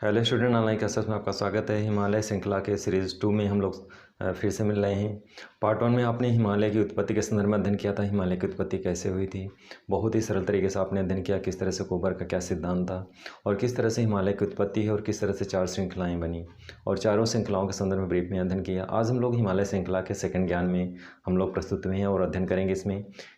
Hello student, online classes में आपका स्वागत है। हिमालय श्रृंखला के सीरीज़ 2 में हम लोग फिर से मिल रहे हैं। पार्ट 1 में आपने हिमालय की उत्पत्ति के संदर्भ में अध्ययन किया था। हिमालय की उत्पत्ति कैसे हुई थी, बहुत ही सरल तरीके से आपने अध्ययन किया। किस तरह से कोबर का क्या सिद्धांत था और किस तरह से हिमालय की उत्पत्ति है और किस तरह से 4 श्रृंखलाएँ बनी और चारों श्रृंखलाओं के संदर्भ में ब्रीफ में अध्ययन किया। आज हम लोग हिमालय श्रृंखला के सेकंड ज्ञान में हम लोग प्रस्तुत हुए हैं और अध्ययन करेंगे। इस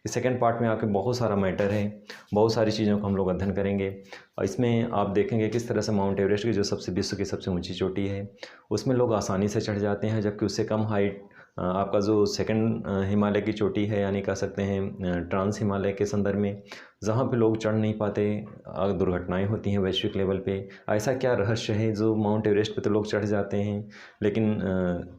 सेकंड पार्ट में आपके बहुत सारा मैटर है, बहुत सारी चीज़ों को हम लोग अध्ययन करेंगे। और इसमें आप देखेंगे किस तरह से माउंट एवरेस्ट की जो विश्व की सबसे ऊंची चोटी है उसमें लोग आसानी से चढ़ जाते हैं, जबकि उससे कम हाइट आपका जो सेकंड हिमालय की चोटी है, यानी कह सकते हैं ट्रांस हिमालय के संदर्भ में, जहाँ पे लोग चढ़ नहीं पाते, दुर्घटनाएं होती हैं वैश्विक लेवल पे। ऐसा क्या रहस्य है जो माउंट एवरेस्ट पे तो लोग चढ़ जाते हैं लेकिन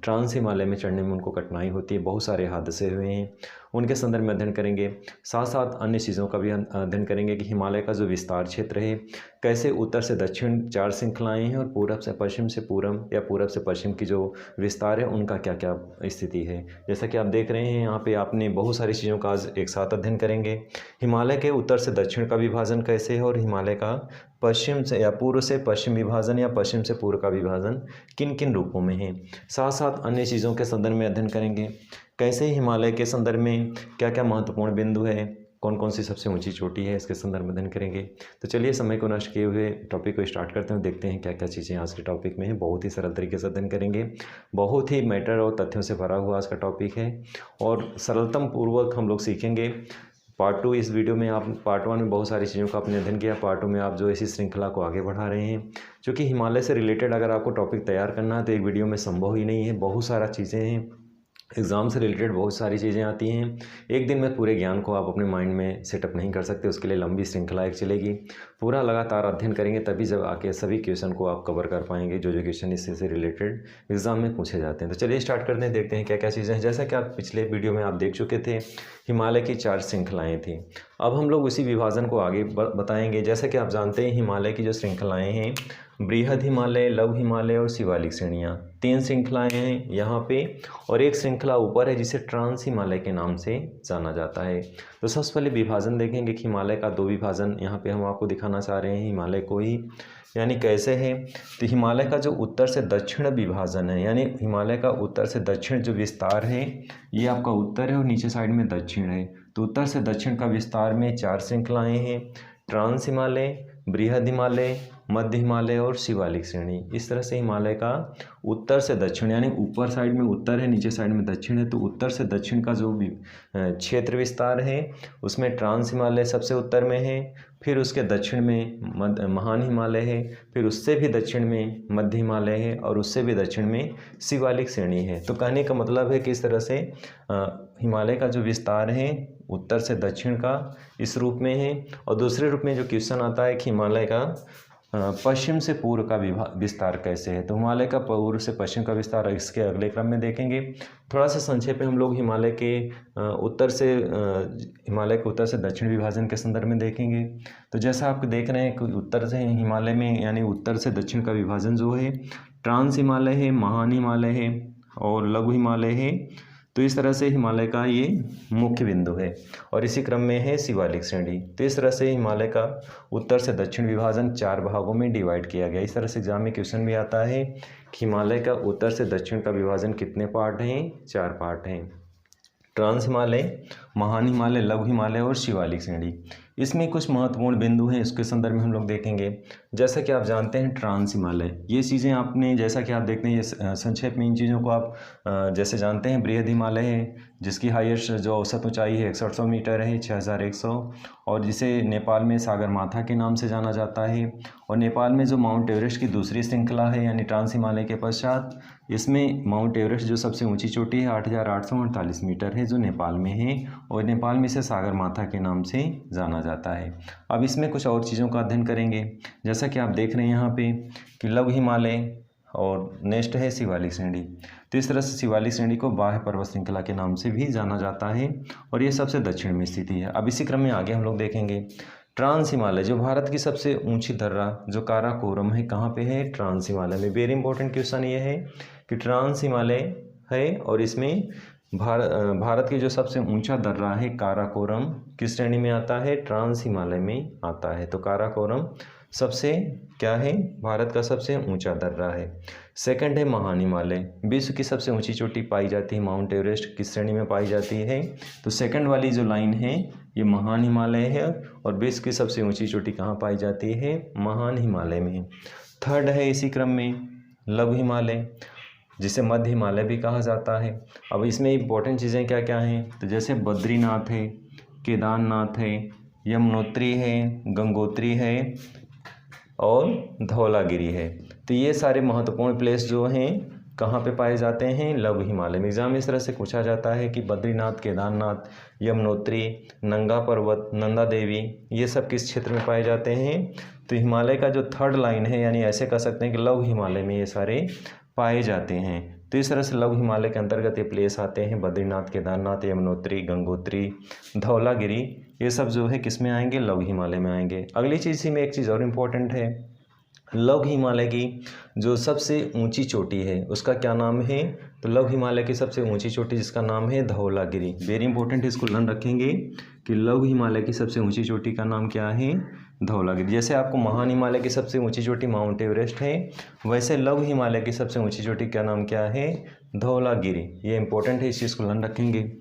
ट्रांस हिमालय में चढ़ने में उनको कठिनाई होती है। बहुत सारे हादसे हुए हैं, उनके संदर्भ में अध्ययन करेंगे। साथ साथ अन्य चीज़ों का भी अध्ययन करेंगे कि हिमालय का जो विस्तार क्षेत्र है, कैसे उत्तर से दक्षिण 4 श्रृंखलाएँ हैं और पूरब से पश्चिम से पूरब या पूरब से पश्चिम की जो विस्तार है उनका क्या क्या स्थिति है। जैसा कि आप देख रहे हैं यहाँ पे आपने बहुत सारी चीज़ों का आज एक साथ अध्ययन करेंगे। हिमालय के उत्तर से दक्षिण का विभाजन कैसे है और हिमालय का पश्चिम से या पूर्व से पश्चिम विभाजन या पश्चिम से पूर्व का विभाजन किन किन रूपों में है। साथ साथ अन्य चीज़ों के संदर्भ में अध्ययन करेंगे। कैसे हिमालय के संदर्भ में क्या क्या महत्वपूर्ण बिंदु है, कौन कौन सी सबसे ऊंची चोटी है, इसके संदर्भ में अध्ययन करेंगे। तो चलिए समय को नष्ट किए हुए टॉपिक को स्टार्ट करते हैं, देखते हैं क्या क्या चीज़ें आज के टॉपिक में हैं। बहुत ही सरल तरीके से अध्ययन करेंगे, बहुत ही मैटर और तथ्यों से भरा हुआ आज का टॉपिक है और सरलतम पूर्वक हम लोग सीखेंगे। पार्ट 2 इस वीडियो में आप पार्ट 1 में बहुत सारी चीज़ों का आपने अध्ययन किया, पार्ट 2 में आप जो इसी श्रृंखला को आगे बढ़ा रहे हैं। क्योंकि हिमालय से रिलेटेड अगर आपको टॉपिक तैयार करना है तो एक वीडियो में संभव ही नहीं है, बहुत सारा चीज़ें हैं, एग्ज़ाम से रिलेटेड बहुत सारी चीज़ें आती हैं। एक दिन में पूरे ज्ञान को आप अपने माइंड में सेटअप नहीं कर सकते, उसके लिए लंबी श्रृंखला एक चलेगी। पूरा लगातार अध्ययन करेंगे तभी जब आके सभी क्वेश्चन को आप कवर कर पाएंगे, जो क्वेश्चन इससे से रिलेटेड एग्ज़ाम में पूछे जाते हैं। तो चलिए स्टार्ट करते हैं, देखते हैं क्या क्या चीज़ें हैं। जैसा कि आप पिछले वीडियो में आप देख चुके थे, हिमालय की 4 श्रृंखलाएँ थी। अब हम लोग उसी विभाजन को आगे बताएंगे। जैसा कि आप जानते हैं हिमालय की जो श्रृंखलाएँ हैं, बृहद हिमालय, लघु हिमालय और शिवालिक श्रेणियाँ, 3 श्रृंखलाएँ हैं यहाँ पे और एक श्रृंखला ऊपर है जिसे ट्रांस हिमालय के नाम से जाना जाता है। तो सबसे पहले विभाजन देखेंगे कि हिमालय का 2 विभाजन यहाँ पे हम आपको दिखाना चाह रहे हैं हिमालय को ही, यानी कैसे है। तो हिमालय का जो उत्तर से दक्षिण विभाजन है, यानी हिमालय का उत्तर से दक्षिण जो विस्तार है, ये आपका उत्तर है और नीचे साइड में दक्षिण है। तो उत्तर से दक्षिण का विस्तार में 4 श्रृंखलाएँ हैं, ट्रांस हिमालय, बृहद हिमालय, मध्य हिमालय और शिवालिक श्रेणी। इस तरह से हिमालय का उत्तर से दक्षिण, यानी ऊपर साइड में उत्तर है, नीचे साइड में दक्षिण है, तो उत्तर से दक्षिण का जो क्षेत्र विस्तार है उसमें ट्रांस हिमालय सबसे उत्तर में है, फिर उसके दक्षिण में महान हिमालय है, फिर उससे भी दक्षिण में मध्य हिमालय है और उससे भी दक्षिण में शिवालिक श्रेणी है। तो कहने का मतलब है कि इस तरह से हिमालय का जो विस्तार है उत्तर से दक्षिण का इस रूप में है। और दूसरे रूप में जो क्वेश्चन आता है कि हिमालय का पश्चिम से पूर्व का विस्तार कैसे है। तो हिमालय का पूर्व से पश्चिम का विस्तार इसके अगले क्रम में देखेंगे। थोड़ा सा संक्षेप में हम लोग हिमालय के उत्तर से दक्षिण विभाजन के संदर्भ में देखेंगे। तो जैसा आप देख रहे हैं कि उत्तर से हिमालय में, यानी उत्तर से दक्षिण का विभाजन जो है, ट्रांस हिमालय है, महान हिमालय है और लघु हिमालय है। तो इस तरह से हिमालय का ये मुख्य बिंदु है और इसी क्रम में है शिवालिक श्रेणी। तो इस तरह से हिमालय का उत्तर से दक्षिण विभाजन 4 भागों में डिवाइड किया गया। इस तरह से एग्जाम में क्वेश्चन भी आता है कि हिमालय का उत्तर से दक्षिण का विभाजन कितने पार्ट हैं, 4 पार्ट हैं। ट्रांस हिमालय, महान हिमालय, लघु हिमालय और शिवालिक श्रेणी। इसमें कुछ महत्वपूर्ण बिंदु हैं, इसके संदर्भ में हम लोग देखेंगे। जैसा कि आप जानते हैं ट्रांस हिमालय, ये चीज़ें आपने, जैसा कि आप देखते हैं, ये संक्षेप में इन चीज़ों को आप जैसे जानते हैं। बृहद हिमालय है जिसकी हाईएस्ट जो औसत ऊंचाई है 6100 मीटर है, 6100, और जिसे नेपाल में सागर माथा के नाम से जाना जाता है। और नेपाल में जो माउंट एवरेस्ट की दूसरी श्रृंखला है, यानी ट्रांस हिमालय के पश्चात, इसमें माउंट एवरेस्ट जो सबसे ऊंची चोटी है 8848 मीटर है, जो नेपाल में है और नेपाल में इसे सागर माथा के नाम से जाना जाता है। अब इसमें कुछ और चीज़ों का अध्ययन करेंगे। जैसा कि आप देख रहे हैं यहाँ पे कि लघु हिमालय और नेक्स्ट है शिवालिक श्रेणी। तो इस तरह से शिवालिक श्रेणी को बाह्य पर्वत श्रृंखला के नाम से भी जाना जाता है और ये सबसे दक्षिण में स्थित है। अब इसी क्रम में आगे हम लोग देखेंगे ट्रांस हिमालय, जो भारत की सबसे ऊंची दर्रा जो काराकोरम है, कहाँ पे है, ट्रांस हिमालय में। वेरी इंपॉर्टेंट क्वेश्चन ये है कि ट्रांस हिमालय है और इसमें भारत की जो सबसे ऊंचा दर्रा है काराकोरम किस श्रेणी में आता है, ट्रांस हिमालय में आता है। तो काराकोरम सबसे क्या है, भारत का सबसे ऊंचा दर्रा है। सेकंड है महान हिमालय, विश्व की सबसे ऊंची चोटी पाई जाती है माउंट एवरेस्ट किस श्रेणी में पाई जाती है, तो सेकंड वाली जो लाइन है ये महान हिमालय है, और विश्व की सबसे ऊंची चोटी कहाँ पाई जाती है, महान हिमालय में। थर्ड है इसी क्रम में लघु हिमालय, जिसे मध्य हिमालय भी कहा जाता है। अब इसमें इंपॉर्टेंट चीज़ें क्या क्या हैं, तो जैसे बद्रीनाथ है, केदारनाथ है, यमुनोत्री है, गंगोत्री है और धौलागिरी है। तो ये सारे महत्वपूर्ण प्लेस जो हैं कहाँ पे पाए जाते हैं, लघु हिमालय में। एग्जाम इस तरह से पूछा जाता है कि बद्रीनाथ, केदारनाथ, यमुनोत्री, नंगा पर्वत, नंदा देवी, ये सब किस क्षेत्र में पाए जाते हैं, तो हिमालय का जो थर्ड लाइन है, यानी ऐसे कह सकते हैं कि लघु हिमालय में ये सारे पाए जाते हैं। तो इस तरह से लघु हिमालय के अंतर्गत ये प्लेस आते हैं, बद्रीनाथ, केदारनाथ, यमुनोत्री, गंगोत्री, धौलागिरी, ये सब जो है किस में आएंगे, लघु हिमालय में आएंगे। अगली चीज़ इसी में एक चीज़ और इम्पोर्टेंट है, लघु हिमालय की जो सबसे ऊंची चोटी है उसका क्या नाम है, तो लघु हिमालय की सबसे ऊंची चोटी जिसका नाम है धौलागिरी। वेरी इंपॉर्टेंट, इसको ध्यान रखेंगे कि लघु हिमालय की सबसे ऊंची चोटी का नाम क्या है, धौलागिरी। जैसे आपको महान हिमालय की सबसे ऊंची चोटी माउंट एवरेस्ट है, वैसे लघु हिमालय की सबसे ऊंची चोटी का नाम क्या है, धौलागिरी। ये इंपॉर्टेंट है, इस चीज़ को ध्यान रखेंगे।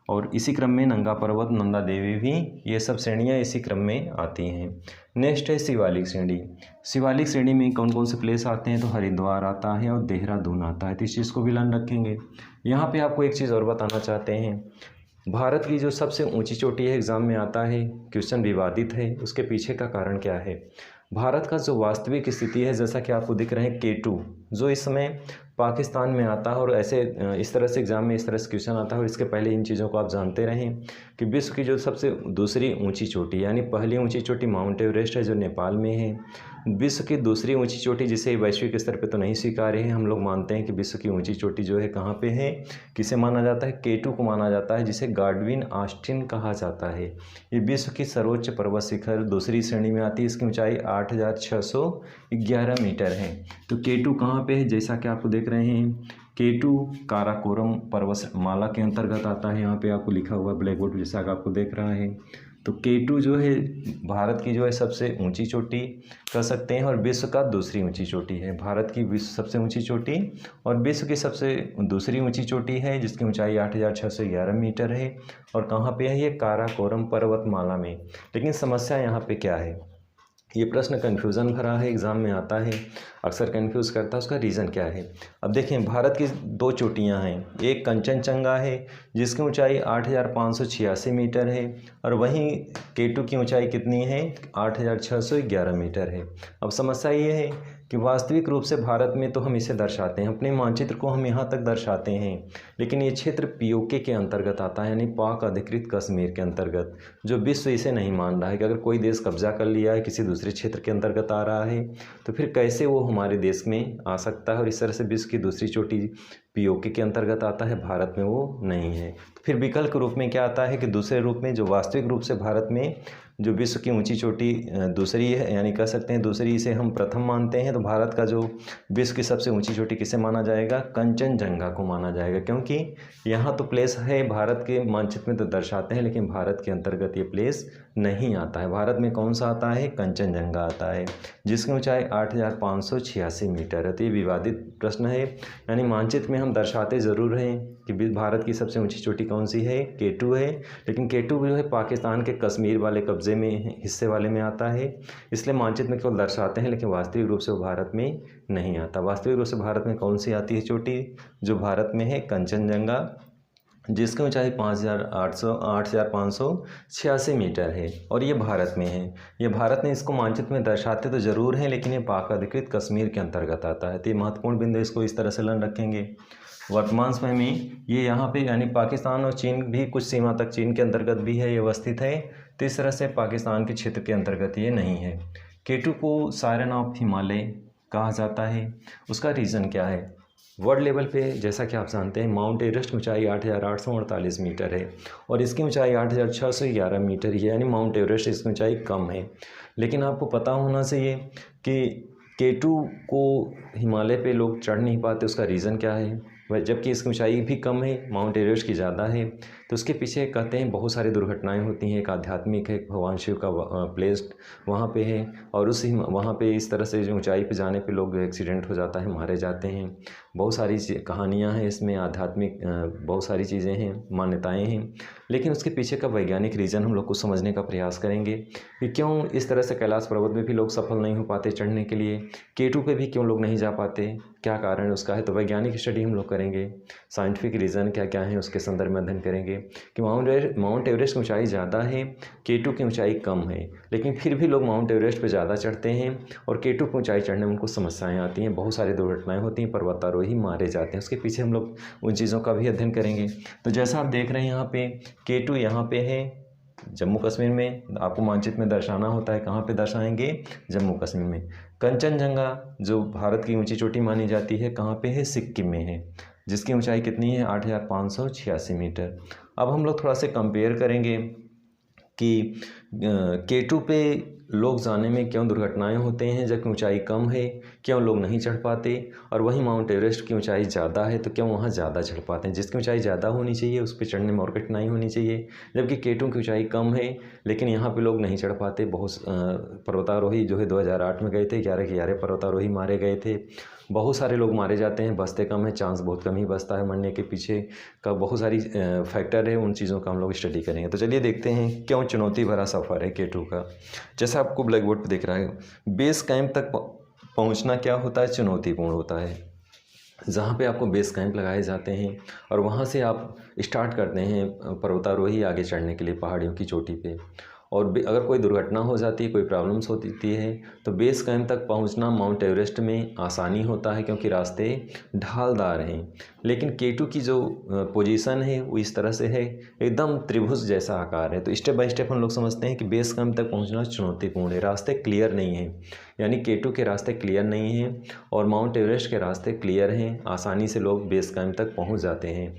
और इसी क्रम में नंगा पर्वत, नंदा देवी भी, ये सब श्रेणियाँ इसी क्रम में आती हैं। नेक्स्ट है शिवालिक श्रेणी। शिवालिक श्रेणी में कौन कौन से प्लेस आते हैं, तो हरिद्वार आता है और देहरादून आता है, तो इस चीज़ को भी ध्यान रखेंगे। यहाँ पे आपको एक चीज़ और बताना चाहते हैं, भारत की जो सबसे ऊंची चोटी है, एग्ज़ाम में आता है, क्वेश्चन विवादित है, उसके पीछे का कारण क्या है। भारत का जो वास्तविक स्थिति है, जैसा कि आपको दिख रहे हैं K2, जो इस समय पाकिस्तान में आता है, और ऐसे इस तरह से एग्ज़ाम में इस तरह से क्वेश्चन आता है। और इसके पहले इन चीज़ों को आप जानते रहें कि विश्व की जो सबसे दूसरी ऊंची चोटी, यानी पहली ऊंची चोटी माउंट एवरेस्ट है जो नेपाल में है। विश्व की दूसरी ऊंची चोटी, जिसे वैश्विक स्तर पे तो नहीं स्वीकार्य है, हम लोग मानते हैं कि विश्व की ऊंची चोटी जो है कहाँ पे है, किसे माना जाता है, K2 को माना जाता है, जिसे गाडविन ऑस्टिन कहा जाता है। ये विश्व की सर्वोच्च पर्वत शिखर दूसरी श्रेणी में आती है, इसकी ऊंचाई 8611 मीटर है। तो K2 कहाँ पे है, जैसा कि आपको देख रहे हैं, K2 काराकोरम पर्वतमाला के अंतर्गत आता है। यहाँ पे आपको लिखा हुआ ब्लैक बोर्ड जैसा कि आपको देख रहा है। तो K2 जो है भारत की जो है सबसे ऊंची चोटी कह सकते हैं, और विश्व का दूसरी ऊंची चोटी है। भारत की विश्व सबसे ऊंची चोटी और विश्व की सबसे दूसरी ऊंची चोटी है, जिसकी ऊंचाई 8611 मीटर है। और कहाँ पे है ये, काराकोरम पर्वतमाला में। लेकिन समस्या यहाँ पे क्या है, ये प्रश्न कन्फ्यूज़न भरा है, एग्ज़ाम में आता है, अक्सर कन्फ्यूज़ करता है, उसका रीज़न क्या है। अब देखें, भारत की दो चोटियां हैं, एक कंचनजंगा है जिसकी ऊंचाई 8586 मीटर है, और वहीं K2 की ऊंचाई कितनी है, 8611 मीटर है। अब समस्या ये है कि वास्तविक रूप से भारत में तो हम इसे दर्शाते हैं, अपने मानचित्र को हम यहाँ तक दर्शाते हैं, लेकिन ये क्षेत्र POK के अंतर्गत आता है, यानी पाक अधिकृत कश्मीर के अंतर्गत, जो विश्व इसे नहीं मान रहा है कि अगर कोई देश कब्जा कर लिया है, किसी दूसरे क्षेत्र के अंतर्गत आ रहा है, तो फिर कैसे वो हमारे देश में आ सकता है। और इस तरह से विश्व की दूसरी चोटी POK के अंतर्गत आता है, भारत में वो नहीं है। तो फिर विकल्प रूप में क्या आता है कि दूसरे रूप में, जो वास्तविक रूप से भारत में जो विश्व की ऊंची चोटी दूसरी है, यानी कह सकते हैं दूसरी, इसे हम प्रथम मानते हैं, तो भारत का जो विश्व की सबसे ऊंची चोटी किसे माना जाएगा, कंचनजंगा को माना जाएगा। क्योंकि यहाँ तो प्लेस है, भारत के मानचित्र में तो दर्शाते हैं, लेकिन भारत के अंतर्गत ये प्लेस नहीं आता है। भारत में कौन सा आता है, कंचनजंगा आता है, जिसकी ऊंचाई 8586 मीटर है। तो ये विवादित प्रश्न है, यानी मानचित्र में हम दर्शाते ज़रूर हैं कि भारत की सबसे ऊंची चोटी कौन सी है, K2 है, लेकिन K2 जो है पाकिस्तान के कश्मीर वाले कब्जे में, हिस्से वाले में आता है, इसलिए मानचित्र में केवल दर्शाते हैं, लेकिन वास्तविक रूप से वो भारत में नहीं आता। वास्तविक रूप से भारत में कौन सी आती है चोटी, जो भारत में है, कंचनजंगा, जिसकी ऊंचाई 8586 मीटर है, और ये भारत में है। ये भारत ने इसको मानचित्र में दर्शाते तो ज़रूर हैं, लेकिन ये पाक अधिकृत कश्मीर के अंतर्गत आता है। तो ये महत्वपूर्ण बिंदु, इसको इस तरह से ध्यान रखेंगे। वर्तमान समय में ये यहाँ पे, यानी पाकिस्तान और चीन भी कुछ सीमा तक चीन के अंतर्गत भी है, ये अवस्थित है, तो इस तरह से पाकिस्तान के क्षेत्र के अंतर्गत ये नहीं है। K2 को सायरन ऑफ हिमालय कहा जाता है, उसका रीज़न क्या है। वर्ल्ड लेवल पे जैसा कि आप जानते हैं, माउंट एवरेस्ट की ऊंचाई 8848 मीटर है, और इसकी ऊंचाई 8611 मीटर है, यानी माउंट एवरेस्ट इसकी ऊंचाई कम है। लेकिन आपको पता होना चाहिए कि K2 को हिमालय पे लोग चढ़ नहीं पाते, उसका रीज़न क्या है। वह जबकि इसकी ऊंचाई भी कम है, माउंट एवरेस्ट की ज़्यादा है। तो उसके पीछे कहते हैं बहुत सारी दुर्घटनाएं होती हैं। एक आध्यात्मिक है, भगवान शिव का प्लेस वहाँ पे है, और उस वहाँ पे इस तरह से ऊंचाई पे जाने पे लोग एक्सीडेंट हो जाता है, मारे जाते हैं। बहुत सारी कहानियाँ हैं इसमें, आध्यात्मिक बहुत सारी चीज़ें हैं, मान्यताएँ हैं। लेकिन उसके पीछे का वैज्ञानिक रीज़न हम लोग को समझने का प्रयास करेंगे कि क्यों इस तरह से कैलाश पर्वत में भी लोग सफल नहीं हो पाते चढ़ने के लिए, K2 पे भी क्यों लोग नहीं जा पाते, क्या कारण उसका है। तो वैज्ञानिक स्टडी हम लोग करेंगे, साइंटिफिक रीज़न क्या क्या है उसके संदर्भ में अध्ययन करेंगे कि माउंट एवरेस्ट की ऊंचाई ज़्यादा है, K2 की ऊंचाई कम है, लेकिन फिर भी लोग माउंट एवरेस्ट पे ज़्यादा चढ़ते हैं और K2 की ऊंचाई चढ़ने में उनको समस्याएं आती हैं, बहुत सारी दुर्घटनाएं होती हैं, पर्वतारोही मारे जाते हैं। उसके पीछे हम लोग उन चीज़ों का भी अध्ययन करेंगे। तो जैसा आप देख रहे हैं यहाँ पे K2 यहाँ पे है जम्मू कश्मीर में, आपको मानचित्र में दर्शाना होता है, कहाँ पे दर्शाएंगे, जम्मू कश्मीर में। कंचनजंगा जो भारत की ऊंची चोटी मानी जाती है, कहाँ पे है, सिक्किम में है, जिसकी ऊंचाई कितनी है, 8,586 मीटर। अब हम लोग थोड़ा सा कंपेयर करेंगे कि K2 पे लोग जाने में क्यों दुर्घटनाएं होते हैं जबकि ऊंचाई कम है, क्यों लोग नहीं चढ़ पाते, और वहीं माउंट एवरेस्ट की ऊंचाई ज़्यादा है तो क्यों वहाँ ज़्यादा चढ़ पाते हैं। जिसकी ऊंचाई ज़्यादा होनी चाहिए उस पर चढ़ने में और कठिनाई होनी चाहिए, जबकि K2 की ऊंचाई कम है लेकिन यहाँ पे लोग नहीं चढ़ पाते। बहुत पर्वतारोही जो है 2008 में गए थे, 11 पर्वतारोही मारे गए थे। बहुत सारे लोग मारे जाते हैं, बचते कम है, चांस बहुत कम ही बचता है मरने के पीछे का। बहुत सारी फैक्टर है, उन चीज़ों का हम लोग स्टडी करेंगे। तो चलिए देखते हैं क्यों चुनौती भरा सफ़र है K2 का। जैसा आपको ब्लैक बोर्ड पर दिख रहा है, बेस कैंप तक पहुंचना क्या होता है, चुनौतीपूर्ण होता है। जहाँ पे आपको बेस कैंप लगाए जाते हैं और वहाँ से आप स्टार्ट करते हैं पर्वतारोही आगे चढ़ने के लिए पहाड़ियों की चोटी पे, और अगर कोई दुर्घटना हो जाती है, कोई प्रॉब्लम्स होती है, तो बेस कैंप तक पहुँचना माउंट एवरेस्ट में आसानी होता है क्योंकि रास्ते ढालदार हैं। लेकिन K2 की जो पोजीशन है वो इस तरह से है, एकदम त्रिभुज जैसा आकार है। तो स्टेप बाय स्टेप हम लोग समझते हैं कि बेस कैंप तक पहुँचना चुनौतीपूर्ण है, रास्ते क्लियर नहीं हैं, यानी K2 के रास्ते क्लियर नहीं हैं और माउंट एवरेस्ट के रास्ते क्लियर हैं, आसानी से लोग बेस कैंप तक पहुँच जाते हैं।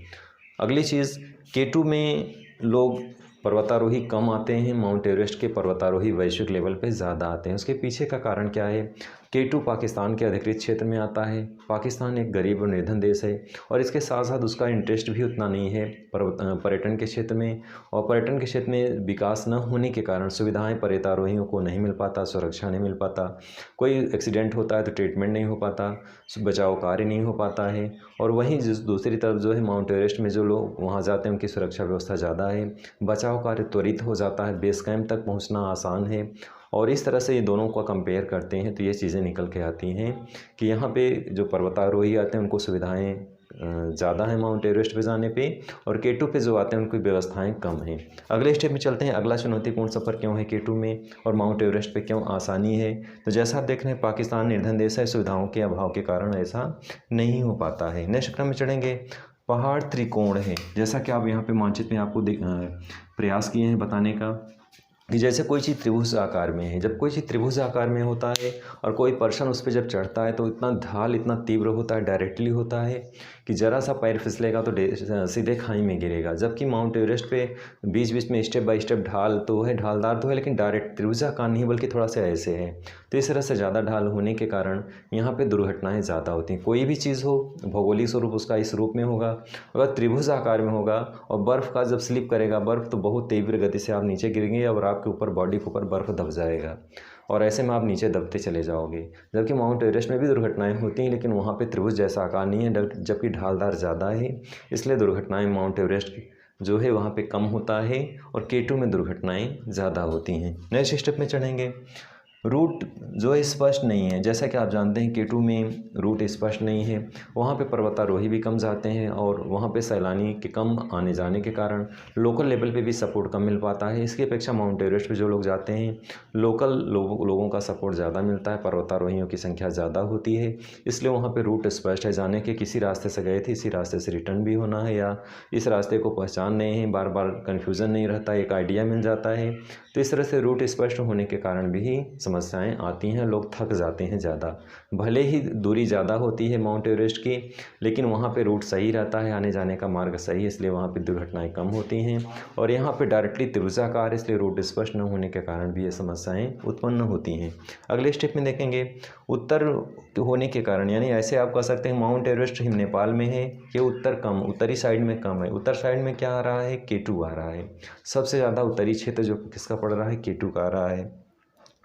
अगली चीज़, K2 में लोग पर्वतारोही कम आते हैं, माउंट एवरेस्ट के पर्वतारोही वैश्विक लेवल पे ज़्यादा आते हैं। उसके पीछे का कारण क्या है, K2 पाकिस्तान के अधिकृत क्षेत्र में आता है। पाकिस्तान एक गरीब और निर्धन देश है और इसके साथ साथ उसका इंटरेस्ट भी उतना नहीं है पर्यटन के क्षेत्र में, और पर्यटन के क्षेत्र में विकास न होने के कारण सुविधाएं पर्वतारोहियों को नहीं मिल पाता, सुरक्षा नहीं मिल पाता, कोई एक्सीडेंट होता है तो ट्रीटमेंट नहीं हो पाता, बचाव कार्य नहीं हो पाता है। और वहीं दूसरी तरफ जो है माउंट एवरेस्ट में जो लोग वहाँ जाते हैं उनकी सुरक्षा व्यवस्था ज़्यादा है, बचाव कार्य त्वरित हो जाता है, बेस कैंप तक पहुँचना आसान है। और इस तरह से ये दोनों को कंपेयर करते हैं तो ये चीज़ें निकल के आती हैं कि यहाँ पे जो पर्वतारोही आते हैं उनको सुविधाएं ज़्यादा हैं माउंट एवरेस्ट पे जाने पे, और K2 पे जो आते हैं उनकी व्यवस्थाएं कम हैं। अगले स्टेप में चलते हैं, अगला चुनौतीपूर्ण सफ़र क्यों है K2 में और माउंट एवरेस्ट पे क्यों आसानी है। तो जैसा आप देख रहे हैं, पाकिस्तान निर्धन देश है, सुविधाओं के अभाव के कारण ऐसा नहीं हो पाता है। नेक्स्ट क्रम में चढ़ेंगे, पहाड़ त्रिकोण है, जैसा कि आप यहाँ पे मानचित्र में आपको प्रयास किए हैं बताने का कि जैसे कोई चीज़ त्रिभुज आकार में है, जब कोई चीज़ त्रिभुज आकार में होता है और कोई पर्सन उस पर जब चढ़ता है तो इतना ढाल इतना तीव्र होता है, डायरेक्टली होता है कि ज़रा सा पैर फिसलेगा तो सीधे खाई में गिरेगा। जबकि माउंट एवरेस्ट पे बीच बीच में स्टेप बाय स्टेप ढाल तो है, ढालदार तो है, लेकिन डायरेक्ट त्रिभुज आकार नहीं बल्कि थोड़ा सा ऐसे है। तो इस तरह से ज़्यादा ढाल होने के कारण यहाँ पर दुर्घटनाएँ ज़्यादा होती हैं। कोई भी चीज़ हो, भौगोलिक स्वरूप उसका इस रूप में होगा, अगर त्रिभुज आकार में होगा और बर्फ़ का जब स्लिप करेगा बर्फ़, तो बहुत तीव्र गति से आप नीचे गिरेंगे और आपके ऊपर बॉडी के ऊपर बर्फ़ दब जाएगा और ऐसे में आप नीचे दबते चले जाओगे। जबकि माउंट एवरेस्ट में भी दुर्घटनाएं होती हैं लेकिन वहाँ पे त्रिभुज जैसा आकार नहीं है, जबकि ढालदार ज़्यादा है, इसलिए दुर्घटनाएं माउंट एवरेस्ट जो है वहाँ पे कम होता है और K2 में दुर्घटनाएं ज़्यादा होती हैं। नेक्स्ट स्टेप में चढ़ेंगे, रूट जो है स्पष्ट नहीं है। जैसा कि आप जानते हैं K2 में रूट स्पष्ट नहीं है, वहाँ पे पर्वतारोही भी कम जाते हैं और वहाँ पे सैलानी के कम आने जाने के कारण लोकल लेवल पे भी सपोर्ट कम मिल पाता है। इसकी अपेक्षा माउंट एवरेस्ट पे जो लोग जाते हैं लोकल लोगों का सपोर्ट ज़्यादा मिलता है, पर्वतारोहियों की संख्या ज़्यादा होती है, इसलिए वहाँ पर रूट स्पष्ट है। जाने के किसी रास्ते से गए थे, इसी रास्ते से रिटर्न भी होना है या इस रास्ते को पहचान रहे हैं, बार बार कन्फ्यूज़न नहीं रहता, एक आइडिया मिल जाता है। तो इस तरह से रूट स्पष्ट होने के कारण भी समस्याएं आती हैं, लोग थक जाते हैं ज़्यादा। भले ही दूरी ज़्यादा होती है माउंट एवरेस्ट की, लेकिन वहाँ पे रूट सही रहता है, आने जाने का मार्ग सही है, इसलिए वहाँ पे दुर्घटनाएं कम होती हैं। और यहाँ पे डायरेक्टली त्रिभुजाकार, इसलिए रूट स्पष्ट न होने के कारण भी ये समस्याएँ उत्पन्न होती हैं। अगले स्टेप में देखेंगे उत्तर होने के कारण, यानी ऐसे आप कह सकते हैं माउंट एवरेस्ट नेपाल में है, ये उत्तरी साइड में कम है। उत्तर साइड में क्या आ रहा है, K2 आ रहा है। सबसे ज़्यादा उत्तरी क्षेत्र जो किसका पड़ रहा है, K2 का आ रहा है।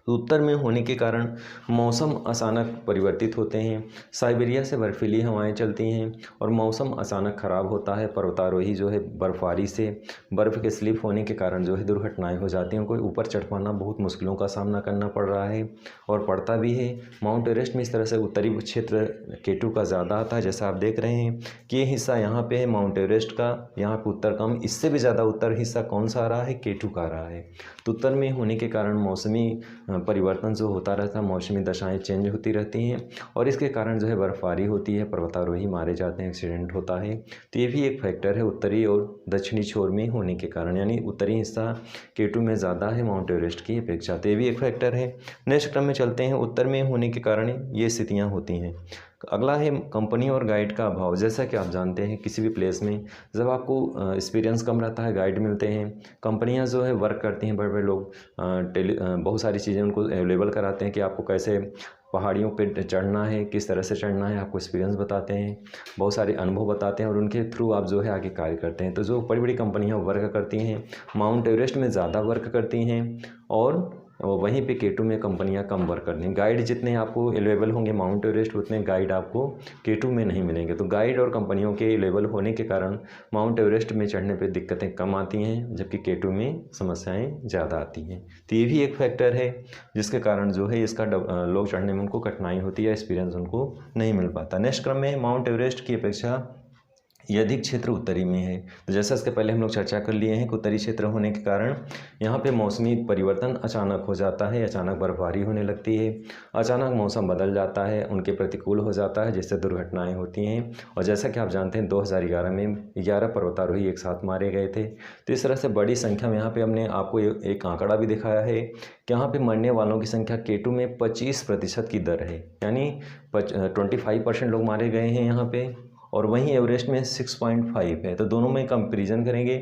उत्तर में होने के कारण मौसम अचानक परिवर्तित होते हैं, साइबेरिया से बर्फीली हवाएं चलती हैं और मौसम अचानक ख़राब होता है। पर्वतारोही जो है बर्फबारी से, बर्फ़ के स्लिप होने के कारण जो है दुर्घटनाएं हो जाती हैं। उनको ऊपर चढ़ पाना बहुत मुश्किलों का सामना करना पड़ रहा है और पड़ता भी है। माउंट एवरेस्ट में इस तरह से उत्तरी क्षेत्र K2 का ज़्यादा आता है, जैसा आप देख रहे हैं कि ये हिस्सा यहाँ पे है माउंट एवरेस्ट का, यहाँ पे उत्तर कम, इससे भी ज़्यादा उत्तर हिस्सा कौन सा आ रहा है, K2 का आ रहा है। तो उत्तर में होने के कारण मौसमी परिवर्तन जो होता रहता है, मौसमी दशाएं चेंज होती रहती हैं और इसके कारण जो है बर्फबारी होती है, पर्वतारोही मारे जाते हैं, एक्सीडेंट होता है। तो ये भी एक फैक्टर है उत्तरी और दक्षिणी छोर में होने के कारण, यानी उत्तरी हिस्सा K2 में ज़्यादा है माउंट एवरेस्ट की अपेक्षा, तो ये भी एक फैक्टर है। नेक्स्ट क्रम में चलते हैं, उत्तर में होने के कारण ये स्थितियाँ होती हैं। अगला है कंपनी और गाइड का अभाव। जैसा कि आप जानते हैं किसी भी प्लेस में जब आपको एक्सपीरियंस कम रहता है, गाइड मिलते हैं, कंपनियां जो है वर्क करती हैं, बड़े बड़े लोग बहुत सारी चीज़ें उनको अवेलेबल कराते हैं कि आपको कैसे पहाड़ियों पे चढ़ना है, किस तरह से चढ़ना है, आपको एक्सपीरियंस बताते हैं, बहुत सारे अनुभव बताते हैं और उनके थ्रू आप जो है आगे कार्य करते हैं। तो जो बड़ी बड़ी कंपनियां वर्क करती हैं, माउंट एवरेस्ट में ज़्यादा वर्क करती हैं और वहीं पे K2 में कंपनियां कम वर्क करती हैं। गाइड जितने आपको अवेलेबल होंगे माउंट एवरेस्ट, उतने गाइड आपको K2 में नहीं मिलेंगे। तो गाइड और कंपनियों के अवेलेबल होने के कारण माउंट एवरेस्ट में चढ़ने पे दिक्कतें कम आती हैं, जबकि K2 में समस्याएं ज़्यादा आती हैं। तो ये भी एक फैक्टर है जिसके कारण जो है इसका लोग चढ़ने में उनको कठिनाई होती है, एक्सपीरियंस उनको नहीं मिल पाता। नेक्स्ट क्रम में माउंट एवरेस्ट की अपेक्षा ये अधिक क्षेत्र उत्तरी में है। तो जैसा इसके पहले हम लोग चर्चा कर लिए हैं कि उत्तरी क्षेत्र होने के कारण यहाँ पे मौसमी परिवर्तन अचानक हो जाता है, अचानक बर्फबारी होने लगती है, अचानक मौसम बदल जाता है, उनके प्रतिकूल हो जाता है, जिससे दुर्घटनाएं होती हैं। और जैसा कि आप जानते हैं 2011 में 11 पर्वतारोही एक साथ मारे गए थे। तो इस तरह से बड़ी संख्या में यहाँ पर हमने आपको एक आंकड़ा भी दिखाया है कि यहाँ पर मरने वालों की संख्या K2 में 25% की दर है, यानी 25% लोग मारे गए हैं यहाँ पर, और वहीं एवरेस्ट में 6.5 है। तो दोनों में कंपैरिजन करेंगे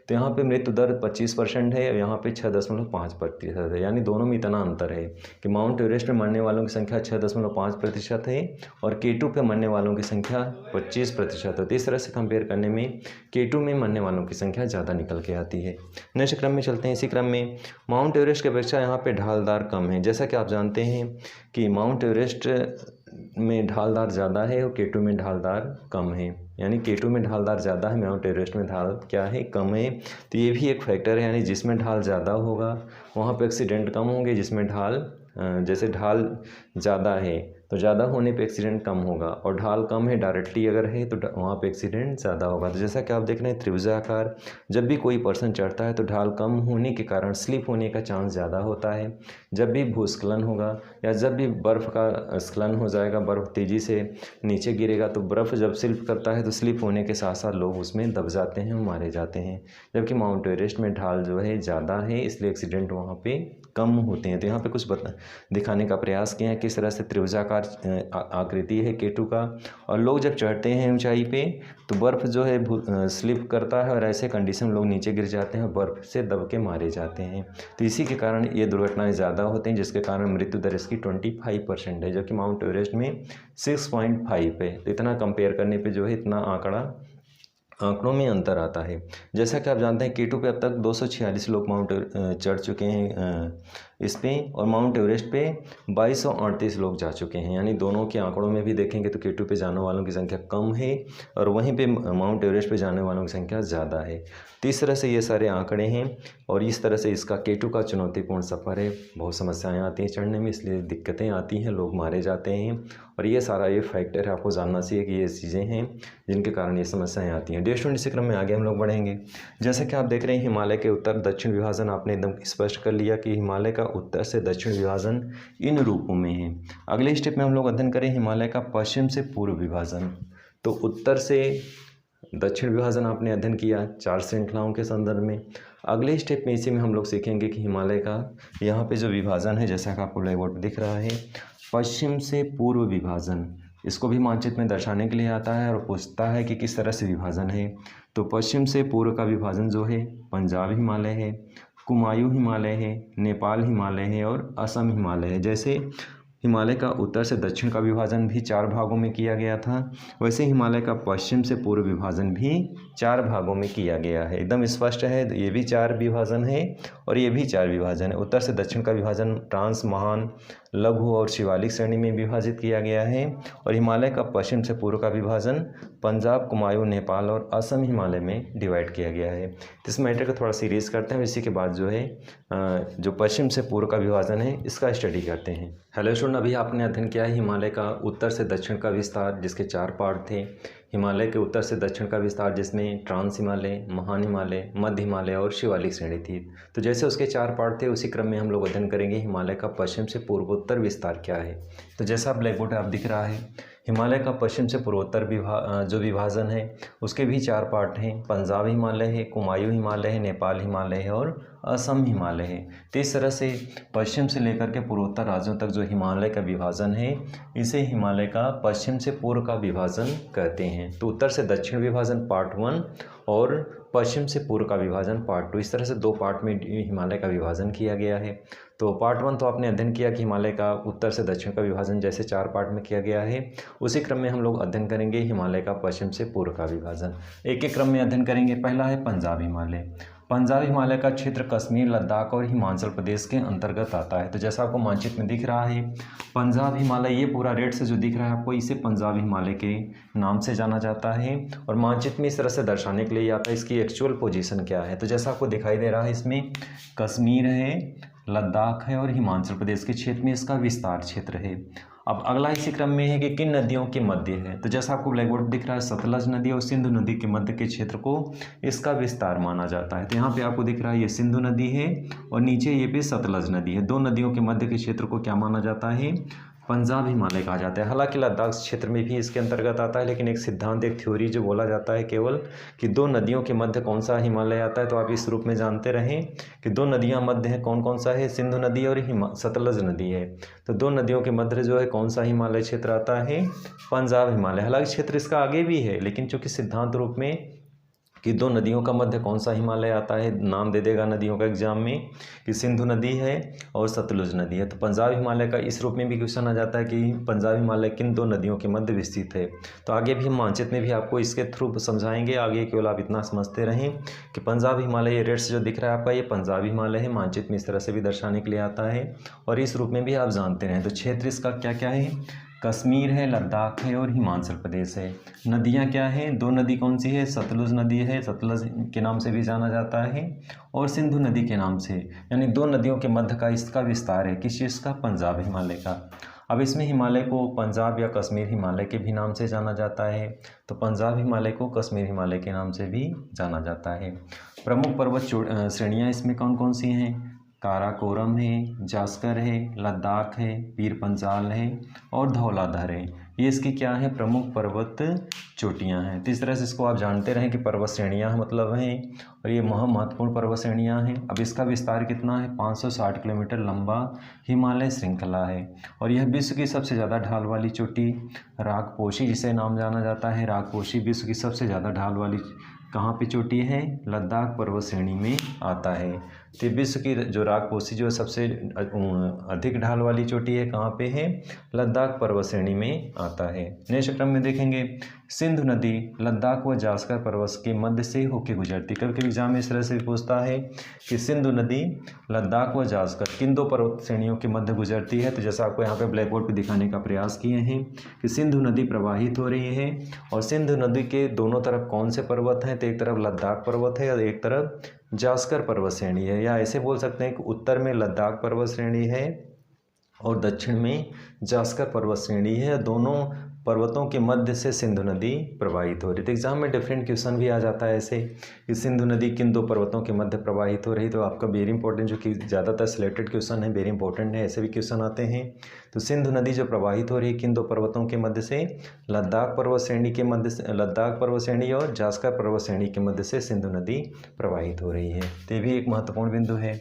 तो यहाँ पे मृत्यु दर 25% है और यहाँ पे 6.5% है, यानी दोनों में इतना अंतर है कि माउंट एवरेस्ट में मरने वालों की संख्या 6.5% है और K2 पे मरने वालों की संख्या 25% है। तो इस तरह से कंपेयर करने में K2 में मरने वालों की संख्या ज़्यादा निकल के आती है। नेक्स्ट क्रम में चलते हैं, इसी क्रम में माउंट एवरेस्ट की अपेक्षा यहाँ पर ढालदार कम है। जैसा कि आप जानते हैं कि माउंट एवरेस्ट में ढालदार ज़्यादा है और K2 में ढालदार कम है, यानी K2 में ढालदार ज़्यादा है, माउंट एवरेस्ट में ढाल क्या है, कम है। तो ये भी एक फैक्टर है, यानी जिसमें ढाल ज़्यादा होगा वहाँ पे एक्सीडेंट कम होंगे, जिसमें ढाल जैसे ढाल ज़्यादा है तो ज़्यादा होने पे एक्सीडेंट कम होगा, और ढाल कम है डायरेक्टली अगर है तो वहाँ पे एक्सीडेंट ज़्यादा होगा। तो जैसा कि आप देख रहे हैं त्रिभुजाकार, जब भी कोई पर्सन चढ़ता है तो ढाल कम होने के कारण स्लिप होने का चांस ज़्यादा होता है। जब भी भूस्खलन होगा या जब भी बर्फ़ का स्खलन हो जाएगा, बर्फ़ तेज़ी से नीचे गिरेगा, तो बर्फ़ जब स्लिप करता है तो स्लिप होने के साथ साथ लोग उसमें दब जाते हैं, मारे जाते हैं। जबकि माउंट एवरेस्ट में ढाल जो है ज़्यादा है, इसलिए एक्सीडेंट वहाँ पे कम होते हैं। तो यहाँ पे कुछ दिखाने का प्रयास किया है किस तरह से त्रिभुजाकार आकृति है K2 का, और लोग जब चढ़ते हैं ऊंचाई पे तो बर्फ़ जो है स्लिप करता है और ऐसे कंडीशन में लोग नीचे गिर जाते हैं, बर्फ़ से दब के मारे जाते हैं। तो इसी के कारण ये दुर्घटनाएं ज़्यादा होती हैं, जिसके कारण मृत्यु दर इसकी 25% है, जबकि माउंट एवरेस्ट में 6.5 है। तो इतना कंपेयर करने पे जो है इतना आंकड़ों में अंतर आता है। जैसा कि आप जानते हैं K2 पे अब तक 246 लोग चढ़ चुके हैं इस पे, और माउंट एवरेस्ट पे 2238 लोग जा चुके हैं, यानी दोनों के आंकड़ों में भी देखेंगे तो K2 पे जाने वालों की संख्या कम है और वहीं पे माउंट एवरेस्ट पे जाने वालों की संख्या ज़्यादा है। तो इस तरह से ये सारे आंकड़े हैं और इस तरह से इसका K2 का चुनौतीपूर्ण सफ़र है, बहुत समस्याएं आती हैं चढ़ने में, इसलिए दिक्कतें आती हैं, लोग मारे जाते हैं, और ये सारा ये फैक्टर है, आपको जानना चाहिए कि ये चीज़ें हैं जिनके कारण ये समस्याएं आती हैं। डे स्टूडेंट इसी क्रम में आगे हम लोग बढ़ेंगे। जैसे कि आप देख रहे हैं हिमालय के उत्तर दक्षिण विभाजन आपने एकदम स्पष्ट कर लिया कि हिमालय का उत्तर से दक्षिण विभाजन इन रूपों में है। अगले स्टेप में हम लोग अध्ययन करें हिमालय का पश्चिम से पूर्व विभाजन। तो उत्तर से दक्षिण विभाजन आपने अध्ययन किया 4 श्रृंखलाओं के संदर्भ में। अगले स्टेप में इसी में हम लोग सीखेंगे कि हिमालय का यहाँ पे जो विभाजन है, जैसा कि आपको ब्लैक बोर्ड दिख रहा है, पश्चिम से पूर्व विभाजन, इसको भी मानचित्र में दर्शाने के लिए आता है और पूछता है कि किस तरह से विभाजन है। तो पश्चिम से पूर्व का विभाजन जो है पंजाब हिमालय है, कुमायूं हिमालय है, नेपाल हिमालय है और असम हिमालय है। जैसे हिमालय का उत्तर से दक्षिण का विभाजन भी 4 भागों में किया गया था, वैसे हिमालय का पश्चिम से पूर्व विभाजन भी 4 भागों में किया गया है। एकदम स्पष्ट है, ये भी 4 विभाजन है और ये भी 4 विभाजन है। उत्तर से दक्षिण का विभाजन ट्रांस, महान, लघु और शिवालिक श्रेणी में विभाजित किया गया है और हिमालय का पश्चिम से पूर्व का विभाजन पंजाब, कुमायूं, नेपाल और असम हिमालय में डिवाइड किया गया है। तो इस मैटर को थोड़ा सीरीज करते हैं, इसी के बाद जो है जो पश्चिम से पूर्व का विभाजन है इसका स्टडी करते हैं। हेलो स्टूडेंट, अभी आपने अध्ययन किया है हिमालय का उत्तर से दक्षिण का विस्तार, जिसके 4 पार्ट थे। हिमालय के उत्तर से दक्षिण का विस्तार जिसमें ट्रांस हिमालय, महान हिमालय, मध्य हिमालय और शिवालिक श्रेणी थी। तो जैसे उसके 4 पार्ट थे, उसी क्रम में हम लोग अध्ययन करेंगे हिमालय का पश्चिम से पूर्वोत्तर विस्तार क्या है। तो जैसा ब्लैक बोर्ड आप दिख रहा है, हिमालय का पश्चिम से पूर्वोत्तर जो विभाजन है उसके भी 4 पार्ट हैं। पंजाब हिमालय है, कुमायूं हिमालय है, नेपाल हिमालय है और असम हिमालय है। तो इस तरह से पश्चिम से लेकर के पूर्वोत्तर राज्यों तक जो हिमालय का विभाजन है, इसे हिमालय का पश्चिम से पूर्व का विभाजन कहते हैं। तो उत्तर से दक्षिण विभाजन पार्ट 1 और पश्चिम से पूर्व का विभाजन पार्ट 2, इस तरह से 2 पार्ट में हिमालय का विभाजन किया गया है। तो पार्ट 1 तो आपने अध्ययन किया कि हिमालय का उत्तर से दक्षिण का विभाजन जैसे 4 पार्ट में किया गया है, उसी क्रम में हम लोग अध्ययन करेंगे हिमालय का पश्चिम से पूर्व का विभाजन। एक एक क्रम में अध्ययन करेंगे। पहला है पंजाब हिमालय। पंजाब हिमालय का क्षेत्र कश्मीर, लद्दाख और हिमाचल प्रदेश के अंतर्गत आता है। तो जैसा आपको मानचित्र में दिख रहा है, पंजाब हिमालय, ये पूरा रेड से जो दिख रहा है आपको, इसे पंजाब हिमालय के नाम से जाना जाता है और मानचित्र में इस तरह से दर्शाने के लिए आता है इसकी एक्चुअल पोजीशन क्या है। तो जैसा आपको दिखाई दे रहा है, इसमें कश्मीर है, लद्दाख है और हिमाचल प्रदेश के क्षेत्र में इसका विस्तार क्षेत्र है। अब अगला इसी क्रम में है कि किन नदियों के मध्य है। तो जैसा आपको ब्लैक बोर्ड दिख रहा है, सतलज नदी और सिंधु नदी के मध्य के क्षेत्र को इसका विस्तार माना जाता है। तो यहाँ पे आपको दिख रहा है ये सिंधु नदी है और नीचे ये पे सतलज नदी है। 2 नदियों के मध्य के क्षेत्र को क्या माना जाता है? पंजाब हिमालय कहा जाता है। हालांकि लद्दाख क्षेत्र में भी इसके अंतर्गत आता है, लेकिन एक सिद्धांत, एक थ्योरी जो बोला जाता है केवल कि 2 नदियों के मध्य कौन सा हिमालय आता है। तो आप इस रूप में जानते रहें कि 2 नदियां मध्य हैं, कौन कौन सा है? सिंधु नदी और सतलज नदी है। तो 2 नदियों के मध्य जो है कौन सा हिमालय क्षेत्र आता है? पंजाब हिमालय। हालांकि क्षेत्र इसका आगे भी है, लेकिन चूंकि सिद्धांत रूप में कि 2 नदियों का मध्य कौन सा हिमालय आता है, नाम दे देगा नदियों का एग्जाम में कि सिंधु नदी है और सतलुज नदी है। तो पंजाब हिमालय का इस रूप में भी क्वेश्चन आ जाता है कि पंजाब हिमालय किन 2 नदियों के मध्य विस्तृत है। तो आगे भी हम मानचित्र में भी आपको इसके थ्रू समझाएंगे। आगे केवल आप इतना समझते रहें कि पंजाब हिमालय, ये रेड से जो दिख रहा है आपका, ये पंजाब हिमालय है। मानचित्र में इस तरह से भी दर्शाने के लिए आता है और इस रूप में भी आप जानते रहें। तो क्षेत्र इसका क्या क्या है? कश्मीर है, लद्दाख है और हिमाचल प्रदेश है। नदियाँ क्या हैं? 2 नदी कौन सी है? सतलुज नदी है, सतलुज के नाम से भी जाना जाता है, और सिंधु नदी के नाम से। यानी 2 नदियों के मध्य का इसका विस्तार है। किस चीज़ का? पंजाब हिमालय का। अब इसमें हिमालय को पंजाब या कश्मीर हिमालय के भी नाम से जाना जाता है। तो पंजाब हिमालय को कश्मीर हिमालय के नाम से भी जाना जाता है। प्रमुख पर्वत श्रेणियाँ इसमें कौन कौन सी हैं? काराकोरम है, जास्कर है, लद्दाख है, पीर पंजाल है और धौलाधार है। ये इसकी क्या है? प्रमुख पर्वत चोटियाँ हैं। तो इस तरह से इसको आप जानते रहें कि पर्वत श्रेणियाँ मतलब हैं और ये महत्वपूर्ण पर्वत श्रेणियाँ हैं। अब इसका विस्तार कितना है? 560 किलोमीटर लंबा हिमालय श्रृंखला है और यह विश्व की सबसे ज़्यादा ढाल वाली चोटी, रागपोशी जिसे नाम जाना जाता है, रागपोशी विश्व की सबसे ज़्यादा ढाल वाली कहाँ पे चोटी है? लद्दाख पर्वत श्रेणी में आता है। तो विश्व की जो रागपोशी जो सबसे अधिक ढाल वाली चोटी है, कहाँ पे है? लद्दाख पर्वत श्रेणी में आता है। नेक्स्ट क्रम में देखेंगे, सिंधु नदी लद्दाख व जास्कर पर्वत के मध्य से होकर गुजरती। कभी कभी एग्जाम में इस तरह से पूछता है कि सिंधु नदी लद्दाख व जास्कर किन 2 पर्वत श्रेणियों के मध्य गुजरती है। तो जैसा आपको यहाँ पे ब्लैक बोर्ड पर दिखाने का प्रयास किए हैं कि सिंधु नदी प्रवाहित हो रही है और सिंधु नदी के दोनों तरफ कौन से पर्वत हैं? तो एक तरफ लद्दाख पर्वत है और एक तरफ जास्कर पर्वत श्रेणी है। या ऐसे बोल सकते हैं कि उत्तर में लद्दाख पर्वत श्रेणी है और दक्षिण में जास्कर पर्वत श्रेणी है। दोनों पर्वतों के मध्य से सिंधु नदी प्रवाहित हो रही। तो एग्जाम में डिफरेंट क्वेश्चन भी आ जाता है ऐसे कि सिंधु नदी किन दो पर्वतों के मध्य प्रवाहित हो रही। तो आपका वेरी इंपॉर्टेंट, जो कि ज़्यादातर सिलेक्टेड क्वेश्चन है, वेरी इंपॉर्टेंट है, ऐसे भी क्वेश्चन आते हैं। तो सिंधु नदी जो प्रवाहित हो रही है किन दो पर्वतों के मध्य से, लद्दाख पर्वत श्रेणी के मध्य से, लद्दाख पर्वत श्रेणी और जास्कर पर्वत श्रेणी के मध्य से सिंधु नदी प्रवाहित हो रही है। तो ये भी एक महत्वपूर्ण बिंदु है।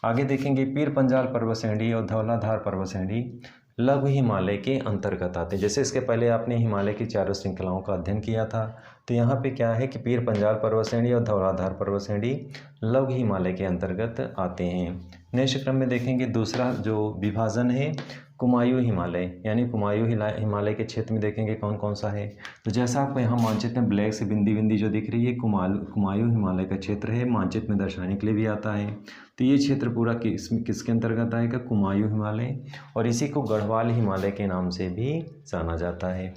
आगे देखेंगे पीर पंजाल पर्वत श्रेणी और धौलाधार पर्वत श्रेणी लघु हिमालय के अंतर्गत आते हैं। जैसे इसके पहले आपने हिमालय की चारों श्रृंखलाओं का अध्ययन किया था, तो यहाँ पे क्या है कि पीर पंजाल पर्वत श्रेणी और धौलाधार पर्वत श्रेणी लघु हिमालय के अंतर्गत आते हैं। नेक्स्ट क्रम में देखेंगे दूसरा जो विभाजन है कुमायूं हिमालय, यानी कुमायूं हिमालय के क्षेत्र में देखेंगे कौन कौन सा है। तो जैसा आपको यहाँ मानचित्र में ब्लैक से बिंदी बिंदी जो दिख रही है कुमायूं हिमालय का क्षेत्र है, मानचित्र में दर्शाने के लिए भी आता है। तो ये क्षेत्र पूरा किसके अंतर्गत आएगा, कुमायूं हिमालय, और इसी को गढ़वाल हिमालय के नाम से भी जाना जाता है।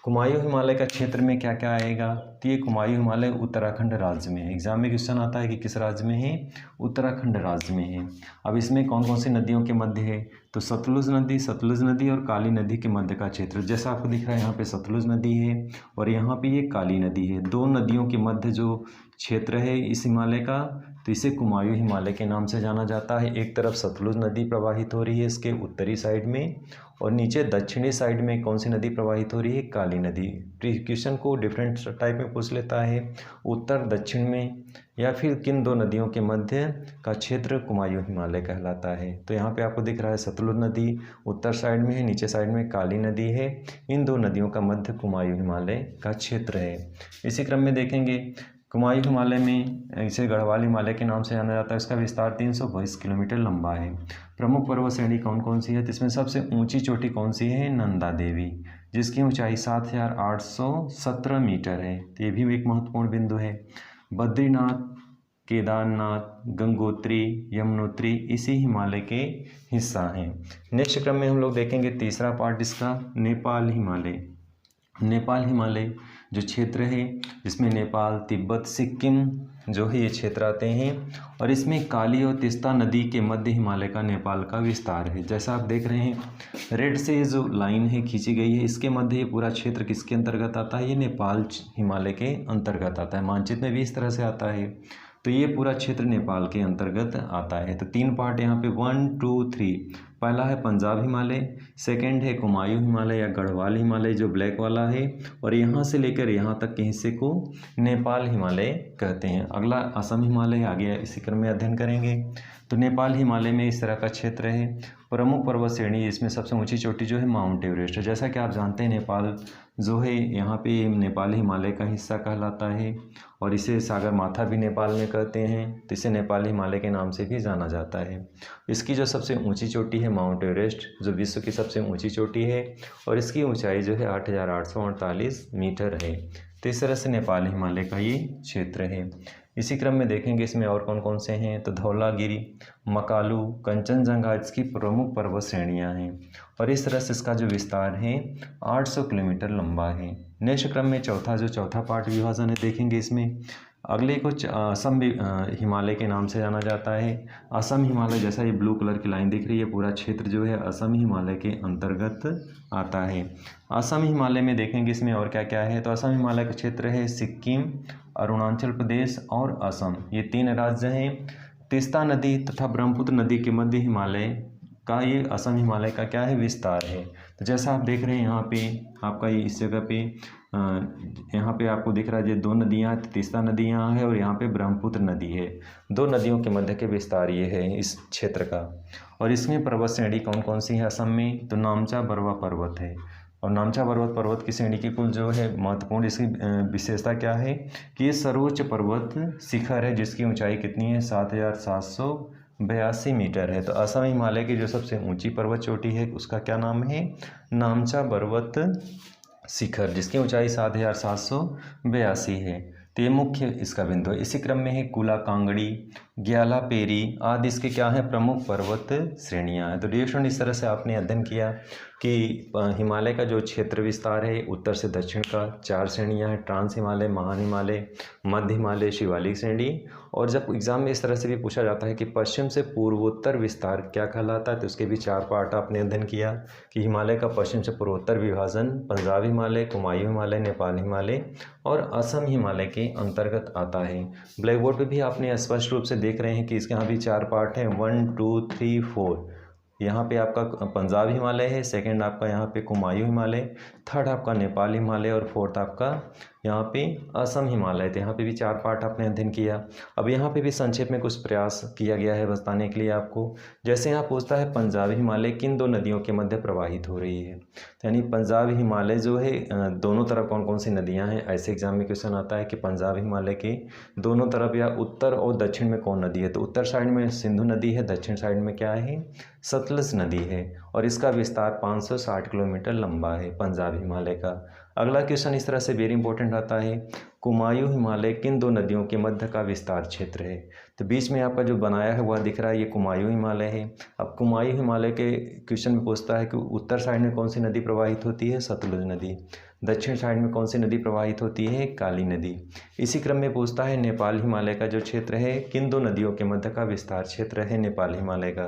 कुमायूं हिमालय का क्षेत्र में क्या क्या आएगा, तो ये कुमायूं हिमालय उत्तराखंड राज्य में है। एग्जाम में क्वेश्चन आता है कि किस राज्य में है, उत्तराखंड राज्य में है। अब इसमें कौन कौन सी नदियों के मध्य है, तो सतलुज नदी और काली नदी के मध्य का क्षेत्र। जैसा आपको दिख रहा है यहाँ पे सतलुज नदी है और यहाँ पे ये काली नदी है। दो नदियों के मध्य जो क्षेत्र है इस हिमालय का, तो इसे कुमायूं हिमालय के नाम से जाना जाता है। एक तरफ सतलुज नदी प्रवाहित हो रही है इसके उत्तरी साइड में, और नीचे दक्षिणी साइड में कौन सी नदी प्रवाहित हो रही है, काली नदी। क्वेश्चन को डिफरेंट टाइप में पूछ लेता है, उत्तर दक्षिण में या फिर किन दो नदियों के मध्य का क्षेत्र कुमायूं हिमालय कहलाता है। तो यहाँ पे आपको दिख रहा है सतलुज नदी उत्तर साइड में है, नीचे साइड में काली नदी है। इन दो नदियों का मध्य कुमायूं हिमालय का क्षेत्र है। इसी क्रम में देखेंगे कुमायूं हिमालय में इसे गढ़वाल हिमालय के नाम से जाना जाता है। इसका विस्तार 322 किलोमीटर लंबा है। प्रमुख पर्वत श्रेणी कौन कौन सी है, तो इसमें सबसे ऊंची चोटी कौन सी है, नंदा देवी, जिसकी ऊंचाई 7817 मीटर है। तो ये भी एक महत्वपूर्ण बिंदु है। बद्रीनाथ, केदारनाथ, गंगोत्री, यमुनोत्री इसी हिमालय के हिस्सा हैं। नेक्स्ट क्रम में हम लोग देखेंगे तीसरा पार्ट इसका, नेपाल हिमालय। नेपाल हिमालय जो क्षेत्र है जिसमें नेपाल, तिब्बत, सिक्किम जो है ये क्षेत्र आते हैं, और इसमें काली और तीस्ता नदी के मध्य हिमालय का नेपाल का विस्तार है। जैसा आप देख रहे हैं रेड से ये जो लाइन है खींची गई है, इसके मध्य ये पूरा क्षेत्र किसके अंतर्गत आता है, ये नेपाल हिमालय के अंतर्गत आता है। मानचित्र में भी इस तरह से आता है। तो ये पूरा क्षेत्र नेपाल के अंतर्गत आता है। तो तीन पार्ट यहाँ पे 1, 2, 3। पहला है पंजाब हिमालय, सेकंड है कुमायूं हिमालय या गढ़वाल हिमालय जो ब्लैक वाला है, और यहाँ से लेकर यहाँ तक के हिस्से को नेपाल हिमालय कहते हैं। अगला असम हिमालय आ गया, इसी क्रम में अध्ययन करेंगे। तो नेपाल हिमालय में इस तरह का क्षेत्र है। प्रमुख पर्वत श्रेणी इसमें सबसे ऊंची चोटी जो है माउंट एवरेस्ट है। जैसा कि आप जानते हैं नेपाल जो है यहाँ पे नेपाल हिमालय का हिस्सा कहलाता है, और इसे सागर माथा भी नेपाल में कहते हैं। तो इसे नेपाल हिमालय के नाम से भी जाना जाता है। इसकी जो सबसे ऊंची चोटी है माउंट एवरेस्ट, जो विश्व की सबसे ऊंची चोटी है, और इसकी ऊंचाई जो है 8848 मीटर है। तो इस तरह से नेपाल हिमालय का ये क्षेत्र है। इसी क्रम में देखेंगे इसमें और कौन कौन से हैं, तो धौलागिरी, मकालू, कंचनजंगा इसकी प्रमुख पर्वत श्रेणियां हैं, और इस तरह से इसका जो विस्तार है 800 किलोमीटर लंबा है। नेक्स्ट क्रम में चौथा पार्ट विभाजन है, देखेंगे इसमें अगले को असम हिमालय के नाम से जाना जाता है। असम हिमालय, जैसा ये ब्लू कलर की लाइन दिख रही है, पूरा क्षेत्र जो है असम हिमालय के अंतर्गत आता है। असम हिमालय में देखेंगे इसमें और क्या क्या है, तो असम हिमालय का क्षेत्र है सिक्किम, अरुणाचल प्रदेश और असम, ये तीन राज्य हैं। तीस्ता नदी तथा ब्रह्मपुत्र नदी के मध्य हिमालय का ये असम हिमालय का क्या है, विस्तार है। तो जैसा आप देख रहे हैं यहाँ पे आपका ये इस जगह पे यहाँ पे आपको दिख रहा है ये दो नदियाँ, तीस्ता नदी यहाँ है और यहाँ पे ब्रह्मपुत्र नदी है। दो नदियों के मध्य के विस्तार ये है इस क्षेत्र का। और इसमें पर्वत श्रेणी कौन कौन सी है असम में, तो नामचा बरवा पर्वत है। और नामचा पर्वत की श्रेणी की कुल जो है महत्वपूर्ण इसकी विशेषता क्या है कि ये सर्वोच्च पर्वत शिखर है, जिसकी ऊंचाई कितनी है 7782 मीटर है। तो असम हिमालय की जो सबसे ऊंची पर्वत चोटी है उसका क्या नाम है, नामचा पर्वत शिखर, जिसकी ऊंचाई 7782 है। तो ये मुख्य इसका बिंदु है। इसी क्रम में है कुला कांगड़ी, ग्यालापेरी आदि इसके क्या हैं, प्रमुख पर्वत श्रेणियां हैं। तो डियर स्टूडेंट, इस तरह से आपने अध्ययन किया कि हिमालय का जो क्षेत्र विस्तार है उत्तर से दक्षिण का 4 श्रेणियां हैं, ट्रांस हिमालय, महान हिमालय, मध्य हिमालय, शिवालिक श्रेणी। और जब एग्जाम में इस तरह से भी पूछा जाता है कि पश्चिम से पूर्वोत्तर विस्तार क्या कहलाता है, तो उसके भी 4 पार्ट आपने अध्ययन किया कि हिमालय का पश्चिम से पूर्वोत्तर विभाजन पंजाब हिमालय, कुमायूं हिमालय, नेपाल हिमालय और असम हिमालय के अंतर्गत आता है। ब्लैक बोर्ड पर भी आपने स्पष्ट रूप से देख रहे हैं कि इसके यहाँ भी 4 पार्ट हैं, 1 2 3 4। यहाँ पे आपका पंजाब हिमालय है, सेकंड आपका यहाँ पे कुमायूं हिमालय, थर्ड आपका नेपाल हिमालय और फोर्थ आपका यहाँ पे असम हिमालय। तो यहाँ पे भी 4 पार्ट आपने अध्ययन किया। अब यहाँ पे भी संक्षेप में कुछ प्रयास किया गया है बताने के लिए आपको। जैसे यहाँ पूछता है पंजाब हिमालय किन 2 नदियों के मध्य प्रवाहित हो रही है, तो यानी पंजाब हिमालय जो है दोनों तरफ कौन कौन सी नदियाँ हैं, ऐसे एग्जाम में क्वेश्चन आता है कि पंजाब हिमालय के दोनों तरफ या उत्तर और दक्षिण में कौन नदी है। तो उत्तर साइड में सिंधु नदी है, दक्षिण साइड में क्या है, सतलज नदी है और इसका विस्तार 560 किलोमीटर लंबा है पंजाब हिमालय का। अगला क्वेश्चन इस तरह से वेरी इंपॉर्टेंट आता है, कुमायूं हिमालय किन 2 नदियों के मध्य का विस्तार क्षेत्र है। तो बीच में आपका जो बनाया है वह दिख रहा है, ये कुमायूं हिमालय है। अब कुमायूं हिमालय के क्वेश्चन में पूछता है कि उत्तर साइड में कौन सी नदी प्रवाहित होती है, सतलुज नदी। दक्षिण साइड में कौन सी नदी प्रवाहित होती है, काली नदी। इसी क्रम में पूछता है नेपाल हिमालय का जो क्षेत्र है किन 2 नदियों के मध्य का विस्तार क्षेत्र है नेपाल हिमालय का।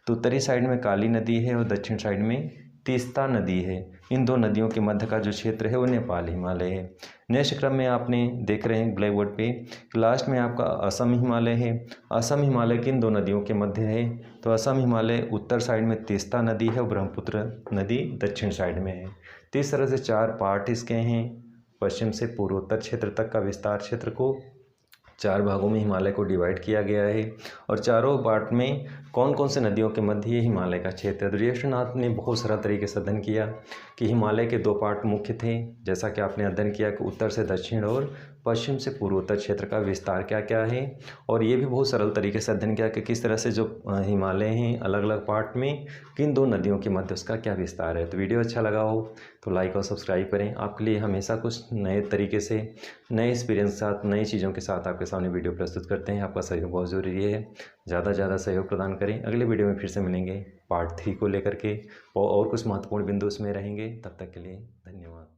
तो उत्तरी साइड में काली नदी है और दक्षिण साइड में तीस्ता नदी है। इन 2 नदियों के मध्य का जो क्षेत्र है वो नेपाल हिमालय है। नेक्स्ट क्रम में आपने देख रहे हैं ब्लैक बोर्ड पे, लास्ट में आपका असम हिमालय है। असम हिमालय किन 2 नदियों के मध्य है, तो असम हिमालय उत्तर साइड में तीस्ता नदी है और ब्रह्मपुत्र नदी दक्षिण साइड में है। तो इस तरह से 4 पार्ट इसके हैं, पश्चिम से पूर्वोत्तर क्षेत्र तक का विस्तार क्षेत्र को 4 भागों में हिमालय को डिवाइड किया गया है और चारों पार्ट में कौन कौन से नदियों के मध्य ये हिमालय का क्षेत्र है। तो रिएक्शनाथ ने बहुत सरल तरीके से अध्ययन किया कि हिमालय के 2 पार्ट मुख्य थे, जैसा कि आपने अध्ययन किया कि उत्तर से दक्षिण और पश्चिम से पूर्वोत्तर क्षेत्र का विस्तार क्या क्या है। और ये भी बहुत सरल तरीके से अध्ययन किया कि किस तरह से जो हिमालय हैं अलग अलग पार्ट में किन 2 नदियों के मध्य उसका क्या विस्तार है। तो वीडियो अच्छा लगा हो तो लाइक और सब्सक्राइब करें। आपके लिए हमेशा कुछ नए तरीके से, नए एक्सपीरियंस के साथ, नई चीज़ों के साथ आपके सामने वीडियो प्रस्तुत करते हैं। आपका सहयोग बहुत ज़रूरी है, ज़्यादा से ज़्यादा सहयोग प्रदान करें। अगले वीडियो में फिर से मिलेंगे पार्ट 3 को लेकर के और कुछ महत्वपूर्ण बिंदु उसमें रहेंगे। तब तक के लिए धन्यवाद।